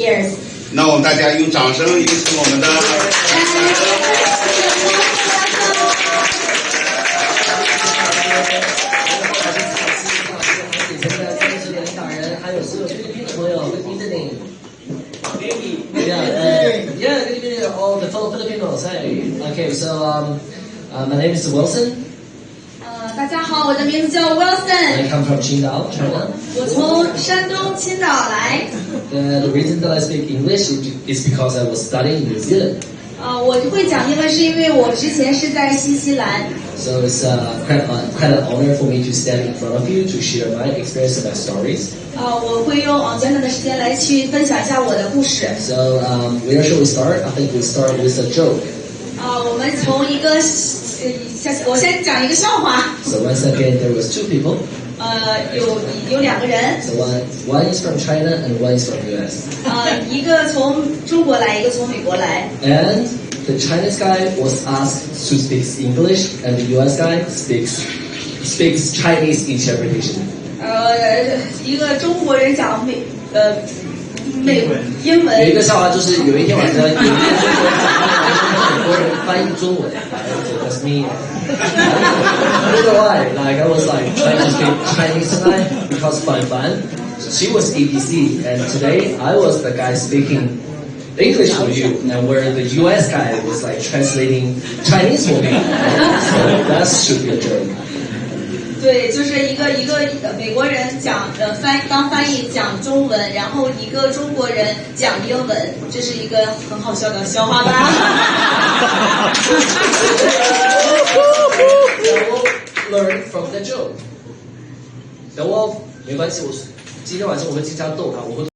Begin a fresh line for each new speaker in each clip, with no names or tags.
years.
那我们大家用掌声有请我们的
Yeah, good evening all the fellow Filipinos. Hey, okay, so my name is Wilson.
大家好，我的名字叫 Wilson.
I come from Qingdao, China.
我从山东青岛来。
The reason that I speak English is because I was studying in New Zealand.
我会讲英文是因为我之前是在新西兰。
So it's quite an honor for me to stand in front of you to share my experience and my stories.
我会用简短的时间来去分享一下我的故事。
So where shall we start? I think we start with a joke.
我们从一个我先讲一个笑话。
So once again, there was two people.
有两个人。
So one is from China and one is from US.
一个从中国来，一个从美国来。
And the Chinese guy was asked to speak English, and the US guy speaks Chinese interpretation.
一个中国人讲英文。
有一个笑话就是有一天晚上，有一个中国人翻译中文 ，so that's me. I don't know why. Like I was trying to speak Chinese tonight because Fan, she was ABC, and today I was the guy speaking English for you, and where the US guy was translating Chinese for me. So that should be a joke.
对，就是一个美国人当翻译讲中文，然后一个中国人讲英文，这是一个很好笑的笑话吧。
Learn from the joke. 等我没关系，今天晚上我会经常逗他，我会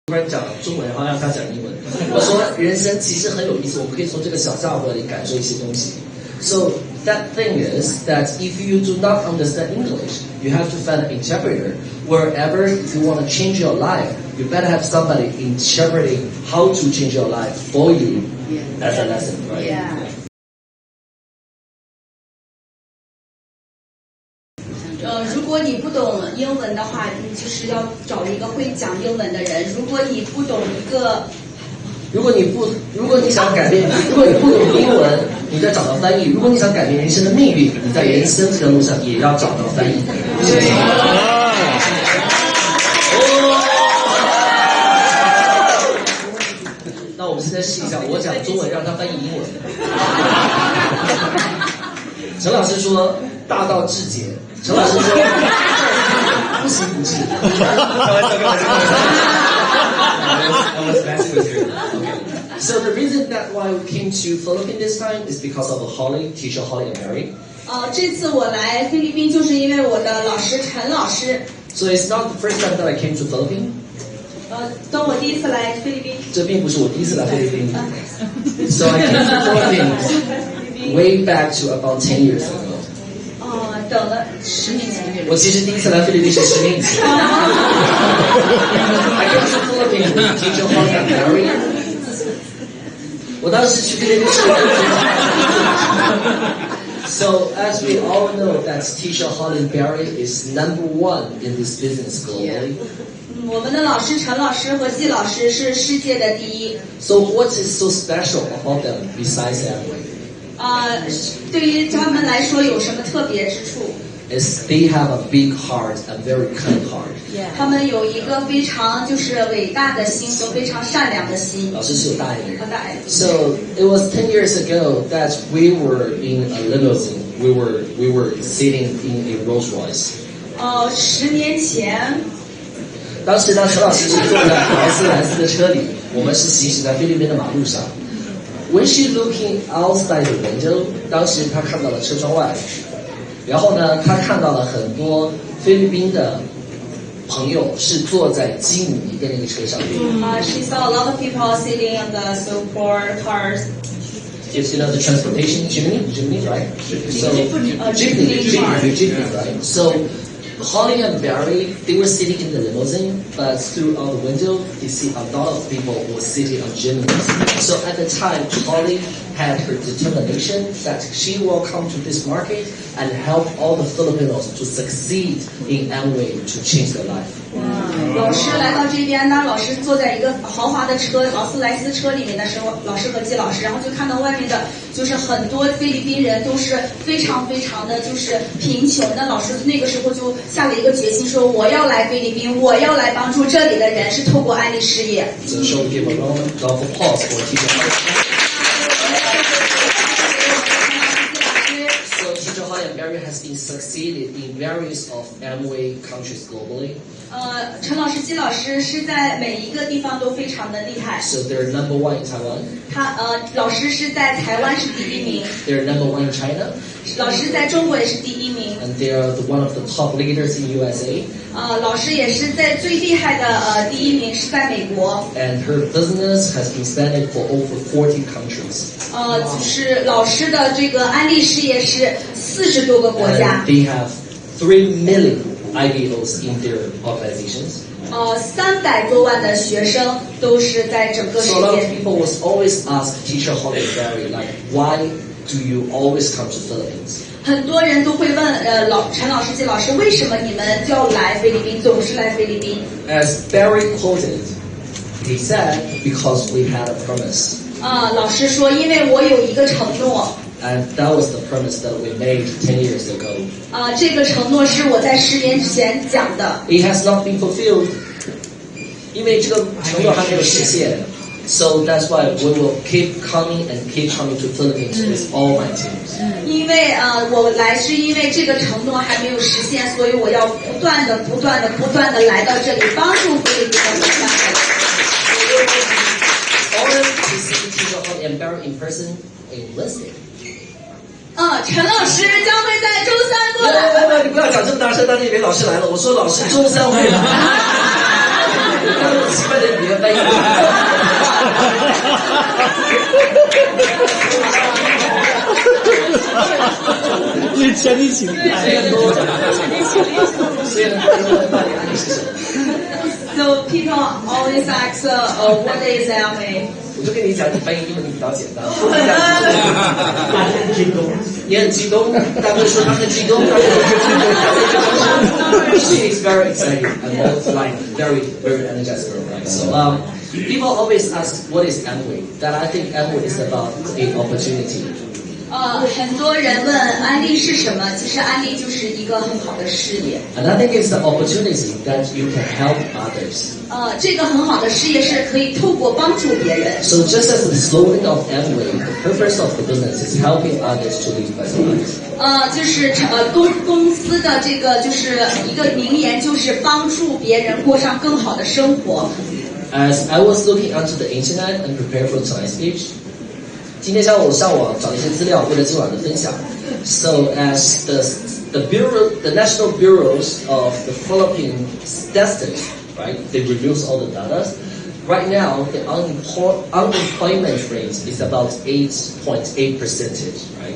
突然讲中文，然后让他讲英文。我说人生其实很有意思，我们可以从这个小笑话里感受一些东西。So that thing is that if you do not understand English, you have to find an interpreter. Wherever you want to change your life, you better have somebody interpreting how to change your life for you as a lesson, right?
Yeah. 如果你不懂英文的话，你就是要找一个会讲英文的人。如果你不懂如果你想改变，如果你不懂英文，你再找到翻译。如果你想改变人生的命运，你在人生这条路上也要找到翻译。那我们现在试一下，我讲中文让他翻译英文。陈老师说大道至简，陈老师说不行不治。开玩笑。So the reason that why we came to Philippines this time is because of Holly, teacher Holly and Mary. 这次我来菲律宾就是因为我的老师陈老师。
So it's not the first time that I came to Philippines.
当我第一次来菲律宾。
这并不是我第一次来菲律宾。So I came to Philippines way back to about 10 years ago.
等了10年前。
我其实第一次来菲律宾是10年前。I came to Philippines with teacher Holly and Mary. 我当时去菲律宾是。So as we all know, that teacher Holly and Barry is #1 in this business globally.
我们的老师陈老师和季老师是世界的第一。
So what is so special about them besides that?
对于他们来说有什么特别之处？
Is they have a big heart, a very kind heart.
他们有一个非常伟大的心和非常善良的心。
老师是有大爱的人。
大爱的。
So it was 10 years ago that we were in a limousine. We were sitting in a Rolls Royce.
10年前。
当时呢，陈老师是坐在劳斯莱斯的车里，我们是行驶在菲律宾的马路上。When she looking outside the window, 当时她看到了车窗外，然后呢，她看到了很多菲律宾的朋友是坐在吉姆尼的那个车上。
She saw a lot of people sitting on the so-called cars.
Yes, you know the transportation Jimny, right? So Jeepney, right? So Holly and Barry, they were sitting in the limousine, but through out the window, they see a lot of people were sitting on chimneys. So at the time, Holly had her determination that she will come to this market and help all the Filipinos to succeed in any way to change their life.
Wow. 老师来到这边，当老师坐在一个豪华的车，劳斯莱斯车里面的时候，老师和季老师，然后就看到外面的，就是很多菲律宾人都是非常非常的就是贫穷。那老师那个时候就下了一个决心，说我要来菲律宾，我要来帮助这里的人，是透过安利事业。
So shall we give a round of applause for Teacher Holly? So Teacher Holly and Barry has been succeeded in various of Amway countries globally.
陈老师、季老师是在每一个地方都非常的厉害。
So they're number one in Taiwan.
老师是在台湾是第一名。
They're number one in China.
老师在中国也是第一名。
And they are one of the top leaders in USA.
老师也是在最厉害的第一名是在美国。
And her business has been expanded for over 40 countries.
就是老师的这个安利事业是40多个国家。
And they have 3 million IBOs in their organizations.
300多万的学生都是在整个世
So a lot of
界。
people was always ask Teacher Holly and Barry, like, why do you always come to Philippines?
很多人都会问陈老师、季老师，为什么你们要来菲律宾，总是来菲律宾？
As Barry quoted, he said, because we had a promise.
老师说，因为我有一个承诺。
And that was the promise that we made 10 years ago.
这个承诺是我在10年前讲的。
It has not been fulfilled. 因为这个承诺还没有实现。So that's why we will keep coming to Philippines with all my teams.
因为我来是因为这个承诺还没有实现，所以我要不断的来到这里，帮助菲律宾的国家。
Order to see Teacher Holly and Barry in person in Wednesday.
陈老师将会在周3过来。
来，你不要讲这么大声，当你以为老师来了。我说老师周3会来。刚刚奇怪的语言翻译。
你全体起立。
所以呢，到底安利是什么？
So people always ask, what is Amway?
我就跟你讲，你翻译英文比较简单。也很激动，大哥说他很激动。She is very excited and also like very energetic girl, right? So people always ask what is Amway. That I think Amway is about an opportunity.
很多人问安利是什么？其实安利就是一个很好的事业。
And I think it's the opportunity that you can help others.
这个很好的事业是可以透过帮助别人。
So just as the slogan of Amway, the purpose of the business is helping others to live better lives.
就是公司的这个就是一个名言，就是帮助别人过上更好的生活。
As I was looking onto the internet and prepared for tonight's speech. 今天下午我上网找一些资料，为了今晚的分享。So as the national bureaus of the Philippines statistics, right? They reviews all the data. Right now, the unemployment rate is about 8.8%, right?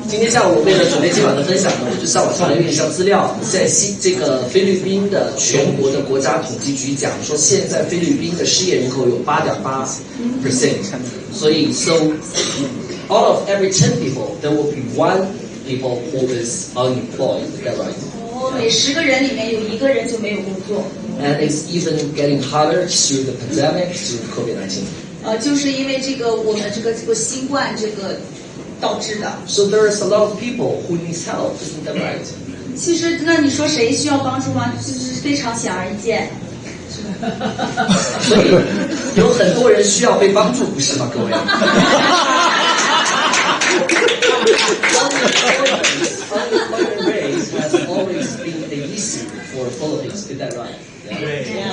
今天下午为了准备今晚的分享呢，我就上网查了一项资料，在这个菲律宾的全国的国家统计局讲说，现在菲律宾的失业人口有8.8%，所以 so out of every 10 people, there will be 1 people who is unemployed. Is that right?
每10个人里面有1个人就没有工作。
And it's even getting harder through the pandemic, through COVID-19.
就是因为我们这个新冠导致的。
So there is a lot of people who needs help, isn't that right?
其实，那你说谁需要帮助吗？就是非常显而易见。
所以有很多人需要被帮助，不是吗，各位？Unemployment rate has always been an issue for Philippines, is that right?
Yeah.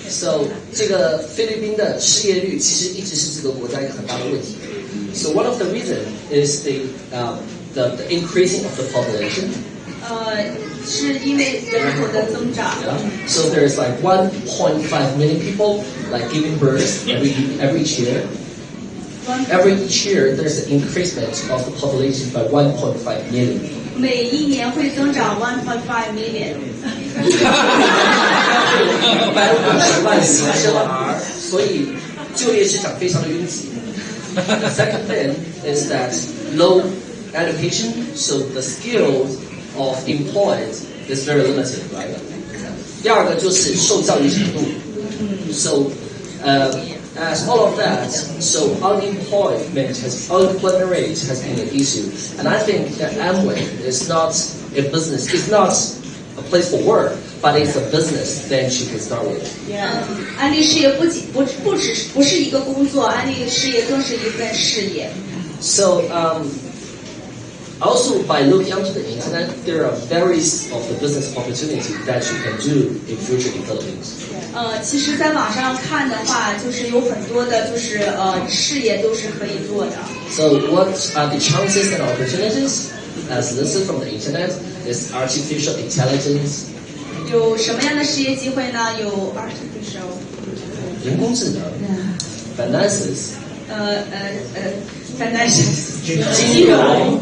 So 这个菲律宾的失业率其实一直是这个国家一个很大的问题。So one of the reasons is the increasing of the population.
是因为人口的增长。
Yeah. So there's like 1.5 million people like giving birth every year. Every year there's an increasement of the population by 1.5 million.
每一年会增长1.5 million。
150万新生儿，所以就业市场非常的拥挤。The second thing is that low education, so the skills of employed is very limited, right? 第二个就是受教育程度。So, as all of that, so unemployment rate has been an issue, and I think that Amway is not a business. It's not a place for work, but it's a business that you can start with.
安利事业不是一个工作，安利事业更是一份事业。
So, also by looking onto the internet, there are various of the business opportunities that you can do in future in Philippines.
其实在网上看的话，就是有很多的，就是事业都是可以做的。
So, what are the chances and opportunities? As listed from the internet, is artificial intelligence.
有什么样的事业机会呢？有 artificial
人工智能 finances.
finance
金融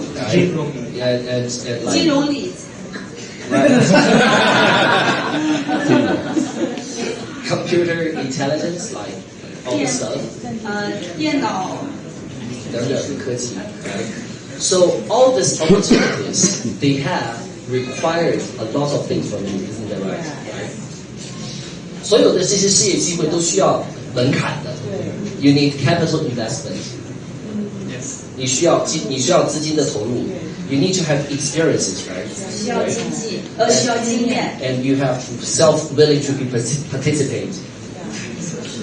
金融理
computer intelligence, like all the stuff.
电脑
等等科技 So all these opportunities they have required a lot of things from you, isn't that right? 所有的这些事业机会都需要门槛的。You need capital investment. 你需要资金的投入。You need to have experiences, right?
需要经验。
And you have self willing to be participate.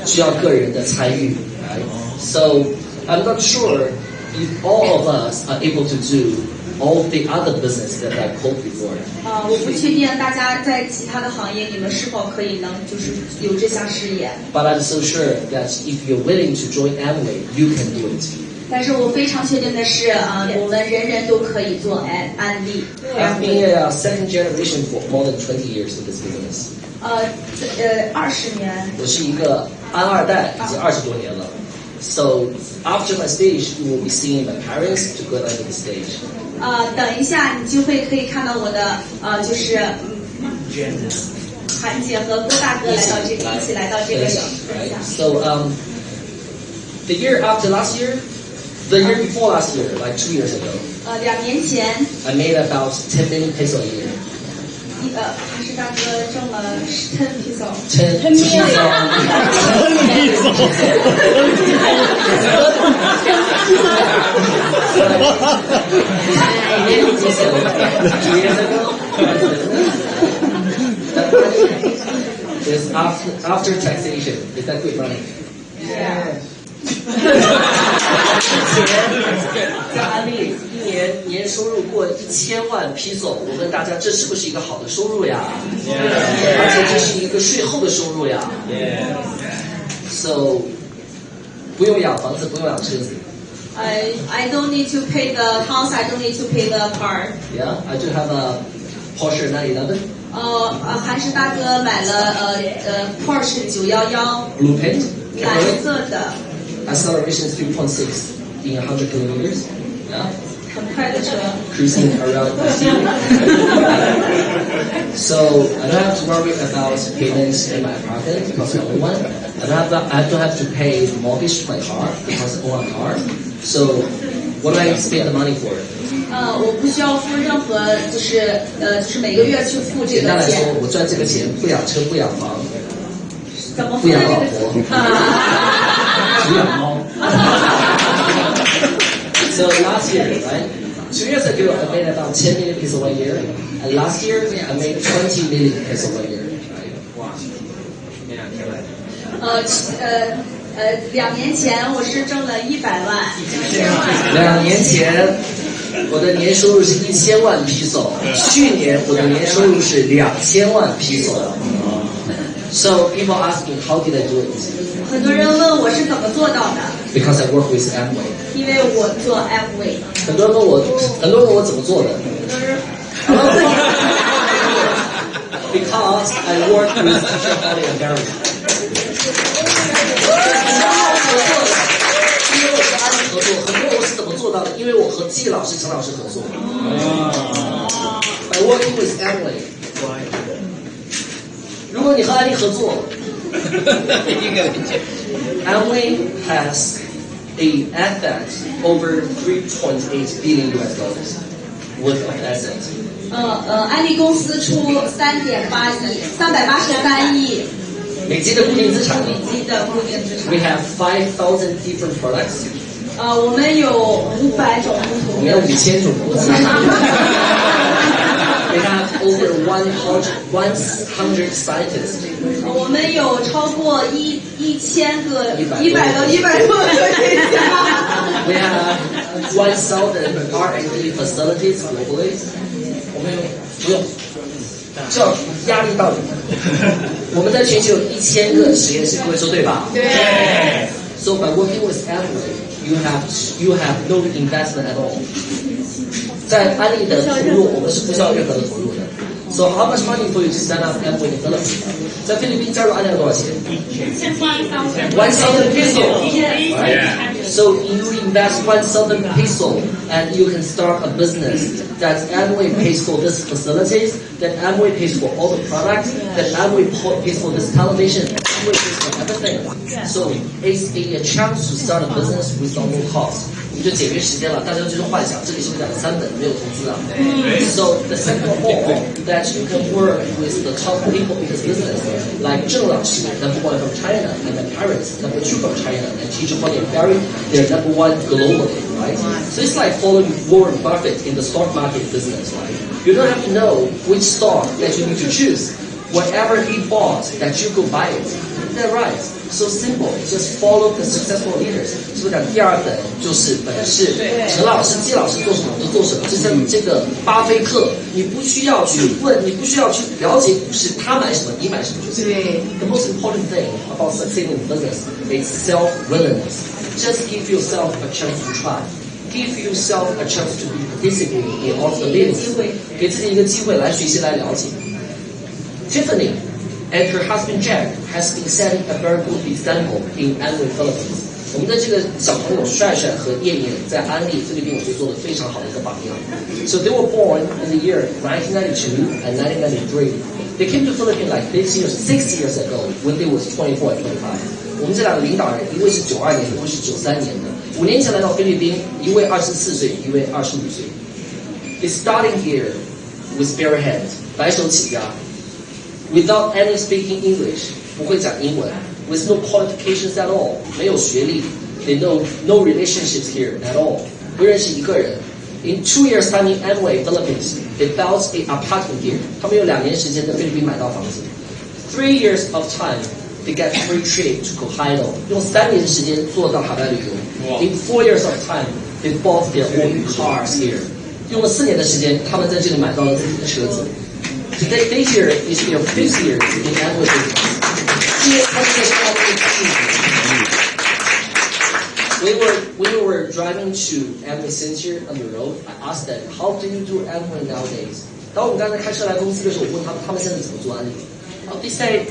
需要个人的参与 right? So I'm not sure if all of us are able to do all the other business that I quote before.
我不确定大家在其他的行业，你们是否可以就是有这项事业。
But I'm so sure that if you're willing to join Amway, you can do it.
但是我非常确定的是，我们人人都可以做安利。
I've been a second generation for more than 20 years in this business.
20年。
我是一个安二代，已经20多年了。So after my stage, you will be seeing my parents to go onto the stage.
等一下，你就可以看到我的就是韩姐和郭大哥来到这里，一起来到这个分享。
So the year after last year, the year before last year, like 2 years ago.
2年前。
I made about 10 million pesos a year.
韩石大哥挣了10 peso。10
million. Is after taxation. Is that good money?
Yeah.
在安利一年收入过1000万 peso， 我问大家这是不是一个好的收入呀？而且这是一个税后的收入呀。So 不用养房子，不用养车子。
I don't need to pay the house. I don't need to pay the car.
Yeah, I do have a Porsche 911.
韩石大哥买了Porsche 911。Blue
paint.
蓝色的。
Acceleration is 3.6 in 100 kilometers. Yeah.
很快的车。
Cruising around the city. So I don't have to worry about payments in my apartment because I own one. I don't have to pay the mortgage to my car because I own a car. So what do I spend the money for?
我不需要付任何，就是每个月去付这个钱。
简单来说，我赚这个钱不养车不养房，
怎么付的这个钱？
只养猫。So last year, right? 2 years ago, I made about 10 million pesos a year, and last year I made 20 million pesos a year. Wow.
2年前我是挣了100万。
2年前我的年收入是1000万 peso， 去年我的年收入是2000万 peso。So people ask me how did I do it?
很多人问我是怎么做到的。
Because I work with Amway.
因为我做 Amway。
很多人问我怎么做的。Because I work with teacher Holly and Gary. 因为我和安利合作，很多我是怎么做到的？因为我和季老师、陈老师合作。By working with Amway. 如果你和安利合作，Amway has a asset over $3.8 billion worth of assets.
安利公司出383亿
美金的固定资产。
美金的固定资产。
We have 5,000 different products.
我们有500种不同的。
我们有5000种投资。We have over 100 scientists.
我们有超过1000个100多个科学家。
We have 1,000 R&D facilities globally. 我们不用，这压力到你。我们在全球有1000个实验室，各位说对吧？
对。
So by working with Amway, you have no investment at all. 在安利的投入，我们是不需要任何的投入的。So how much money for you to stand up Amway in the Philippines? 在菲律宾加入安利要多少钱？1,000 peso. Right? So you invest 1,000 peso and you can start a business. That Amway pays for these facilities. That Amway pays for all the products. That Amway pays for this television. Amway pays for everything. So it's a chance to start a business without no cost. 我们就节约时间了，大家就是幻想，这里是不是讲3本没有投资啊 ？So the second of all, that you can work with the top people in this business, like 郑老师 number 1 from China, and the parents number 2 from China, and teacher Holly and Barry, they're number 1 globally, right? So it's like following Warren Buffett in the stock market business, right? You don't have to know which stock that you need to choose. Whatever he bought, that you go buy it. That's right. So simple. Just follow the successful leaders. 是不是讲第2本就是本事？陈老师、季老师做什么就做什么。就像这个巴菲特，你不需要去问，你不需要去了解股市，他买什么，你买什么就行。
对。
The most important thing about succeeding in business is self-willingness. Just give yourself a chance to try. Give yourself a chance to be participating in all the meetings. 给自己一个机会来学习，来了解。Tiffany and her husband Jack has been setting a very good example in Amway Philippines. 我们的这个小朋友帅帅和叶叶在安利菲律宾，我觉得做得非常好的一个榜样。So they were born in the year 1992 and 1993. They came to Philippines like 6 years ago when they was 24 and 25. 我们这2个领导人，一位是92年，一位是93年的。5年前来到菲律宾，一位24岁，一位25岁。They starting here with bare hands, 白手起家。Without any speaking English, 不会讲英文 with no qualifications at all, 没有学历 they know no relationships here at all, 不认识一个人 In 2 years time in Amway, Philippines, they built an apartment here. 他们有2年时间在菲律宾买到房子 3 years of time, they get free trip to Hokkaido. 用3年时间做到海外旅游 In 4 years of time, they bought their own cars here. 用了4年的时间，他们在这里买到了自己的车子Today, this year is their 5th year in Amway business. When we were driving to Amway Center on the road, I asked them, how do you do Amway nowadays? 当我们刚才开车来公司的时候，我问他们现在怎么做安利 They say,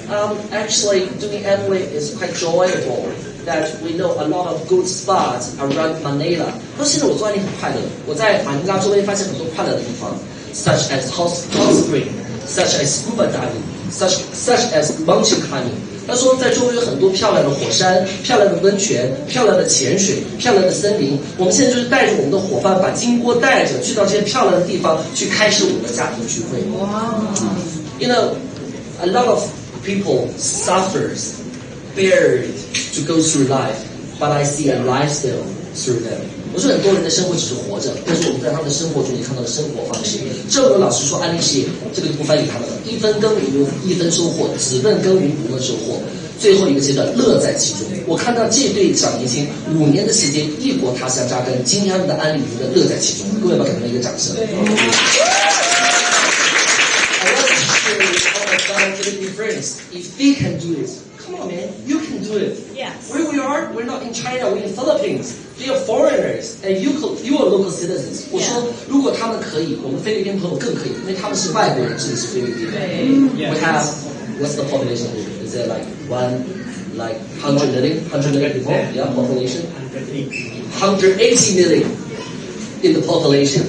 actually doing Amway is quite enjoyable. That we know a lot of good spots around Manila. 他说现在我做安利很快乐，我在马尼拉周围发现很多快乐的地方 ，such as hot spring.Such as scuba diving, such as mountain climbing. 他说，在周围有很多漂亮的火山、漂亮的温泉、漂亮的潜水、漂亮的森林。我们现在就是带着我们的伙伴，把金锅带着，去到这些漂亮的地方，去开始我们的家庭聚会。哇 You know, a lot of people suffers, buried to go through life, but I see a lifestyle through them.我说很多人的生活只是活着，但是我们在他们的生活中也看到了生活方式。正如老师说，安利事业这个就不翻译他们了，1分耕耘1分收获，只问耕耘不问收获。最后一个阶段，乐在其中。我看到这对小年轻5年的时间，异国他乡扎根，今天他们的安利营的乐在其中。各位把给他们一个掌声。I want to share with all my fellow Philippine friends, if they can do it, come on, man, you can do it.
Yes.
Where we are, we're not in China, we're in Philippines. They are foreigners, and you are local citizens. 我说，如果他们可以，我们菲律宾朋友更可以，因为他们是外国人，这里是菲律宾。We have what's the population here? Is it like 100 million people? Yeah, population. 180 million in the population.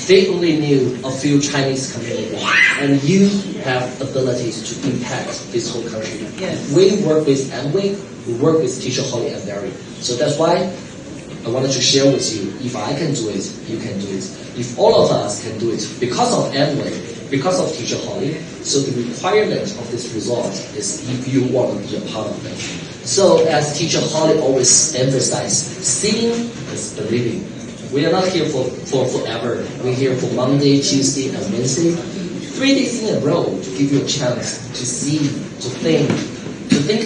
They only knew a few Chinese communities, and you have abilities to impact this whole country.
Yes.
We work with Amway, we work with teacher Holly and Barry. So that's why I wanted to share with you, if I can do it, you can do it. If all of us can do it, because of Amway, because of Teacher Holly, so the requirement of this result is if you want to be a part of it. So as Teacher Holly always emphasizes, seeing is believing. We are not here for forever. We're here for Monday, Tuesday, and Wednesday. 3 days in a row to give you a chance to see, to think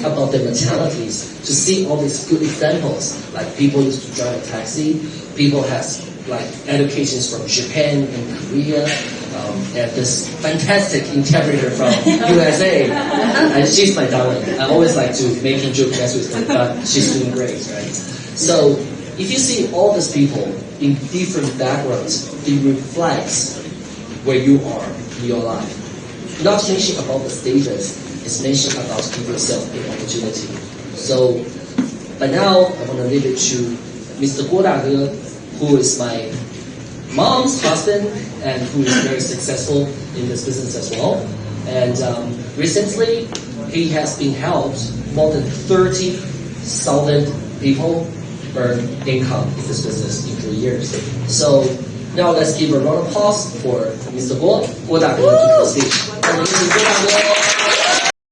about the mentalities, to see all these good examples, like people used to drive a taxi, people has like educations from Japan and Korea, and this fantastic interpreter from USA, and she's my darling. I always like to make him joke mess with her, but she's doing great, right? So if you see all these people in different backgrounds, it reflects where you are in your life. Not mention about the status, it's mentioned about give yourself an opportunity. So, but now I want to leave it to Mr. Guo Dage, who is my mom's husband and who is very successful in this business as well. And recently, he has been helped more than 30,000 people earn income in this business in 3 years. So now let's give a round of applause for Mr. Guo Dage to the stage. Mr. Guo Dage.